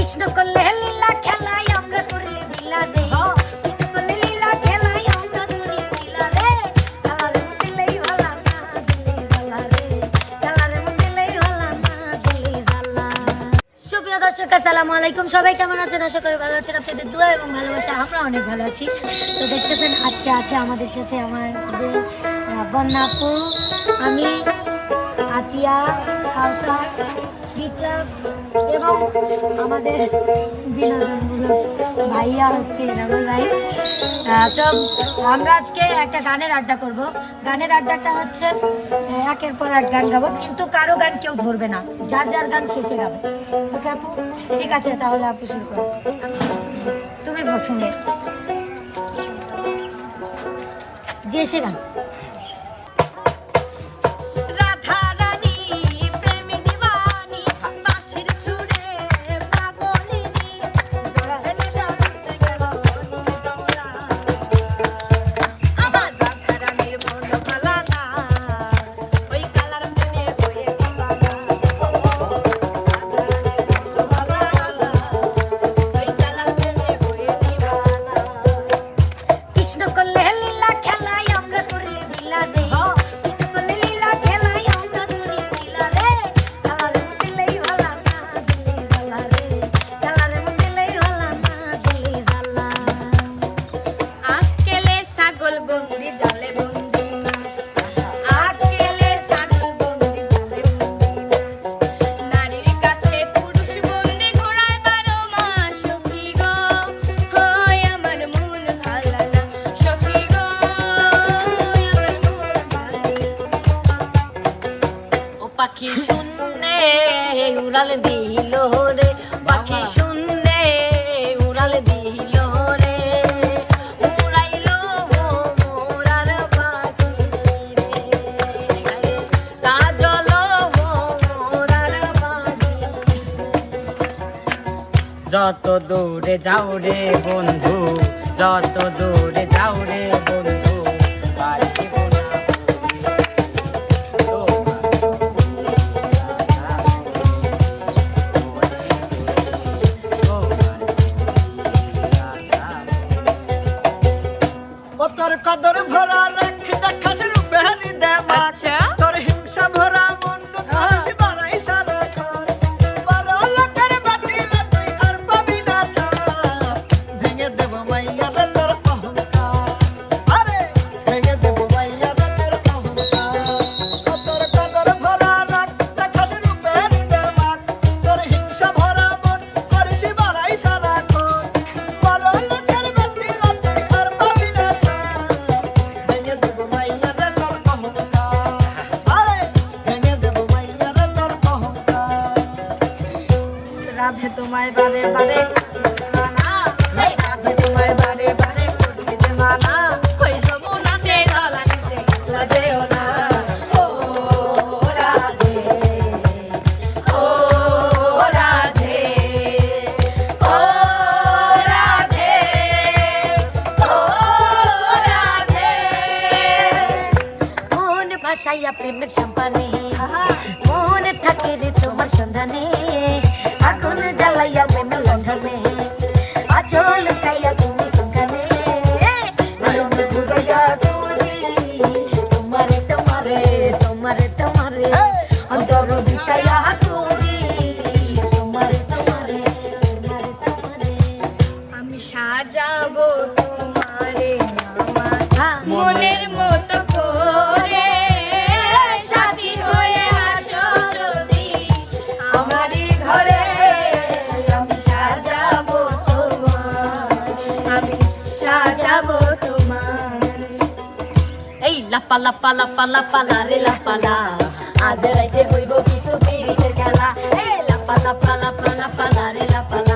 কৃষ্ণ করলে লীলা খেলাই আমরা করলে লীলা রে, কৃষ্ণ করলে লীলা খেলাই আমরা করি লীলা রে, খেলারে দিলেই ভালা না দিলেই জ্বালা রে, খেলারে দিলেই ভালা না দিলেই জ্বালা। সুপ্রিয় দর্শক আসসালামু আলাইকুম, সবাই কেমন আছেন? আশা করি ভালো আছেন। আপনাদের দোয়া এবং ভালোবাসা আমরা অনেক ভালো আছি। তো দেখতেছেন আজকে আছে আমাদের সাথে আমাদের বন্যা আপু, আমি, আতিয়া, কাউসার, বিপ্লব এবং আমাদের বিনোদনমূলক ভাইয়া হচ্ছে রাহুল ভাই। তো আমরা আজকে একটা গানের আড্ডা করব। গানের আড্ডাটা হচ্ছে একের পর এক গান গাবো, কিন্তু কারো গান কেউ ধরবে না, যার যার গান শেষে গাবে। ওকে আপু? ঠিক আছে, তাহলে আপু শুরু করো। তুমি প্রথমে যে সে গান। কৃষ্ণ করলে লীলা খেলাই আমরা করলে লীলা রে, কৃষ্ণ করলে লীলা খেলাই আমরা করি লীলা রে, খেলারে দিলেই ভালা না দিলেই জ্বালা রে, খেলারে দিলেই ভালা না দিলেই জ্বালা। আকেলে ছাগল বন্দি জালে বন্দি নাচ, আকেলে ছাগল বন্দি জালে বন্দি নাচ, নারীর কাছে পুরুষ বন্দি ঘোড়ায় 12 মাস। সখী গো হয় আমার মন ভালা না, সখী গো আমার মন ভালা না। ও পাখি শূন্যে উড়ালে দিল রে, পাখি শূন্যে উড়ালে দিল রে, উড়াইলো মোরার পাখি রে, কাজল মোরার পাখি। যত দূরে যাও রে বন্ধু, যত দূরে যাও রে বন্ধু, পারিব না তোর কদর ভরা রাখ দেখাস রূপেরি দেবা, তোর হিংসা ভরা মন মানুষ বাড়াই সারা ঘর, বড় লোকের বাটিলে তুই আর পাবি না ছাড়, ভেঙে দেব মাইয়া রে তোর অহংকার, আরে ভেঙে দেব মাইয়া রে তোর অহংকার। তোর কদর ভরা রাখ দেখাস রূপেরি দেবা, তোর হিংসা ভরা মন করিস বাড়াই সারা ঘর, বড় লোকের বাটিলে তুই আর পাবি না ছাড়, ভেঙে দেব মাইয়া রে তোর অহংকার, আরে ভেঙে দেব মাইয়া রে তোর অহংকার। রাধে তোমায় বারে বারে মানা, এই রাধে তোমায় বারে বারে করছি যে মানা, কই যমুনাতে জলানিতে লাজেও না। ও রাধে, ও রাধে, ও রাধে, ও রাধে। মন ভাসাইয়া প্রেমের সম্পানে, মনে থাকে রে তোমার সন্ধানে, আগুন জ্বালাইয়া প্রেমের লণ্ঠনে, আচল কাইয়া তুমি কানে, আনন্দ ঘুরাইয়া তুমি তোমারে তোমারে তোমারে তোমারে, অন্তর বিচাইয়া তুমি তোমারে তোমারে তোমারে তোমারে। আমি সাজাবো তোমারে আমার মনের মতো করে, সাথী হয়ে আসো যদি আমারই ঘরে। আমি সাজাবো তোমার, আমি সাজাবো তোমার। এই লাপা লাপা লাপা লাপা লা রে লাপালা, আজ রাইতে হইব কিছু পিরিতের খেলা। এই লাপা লাপা লাপা লাপা লা রে লাপালা,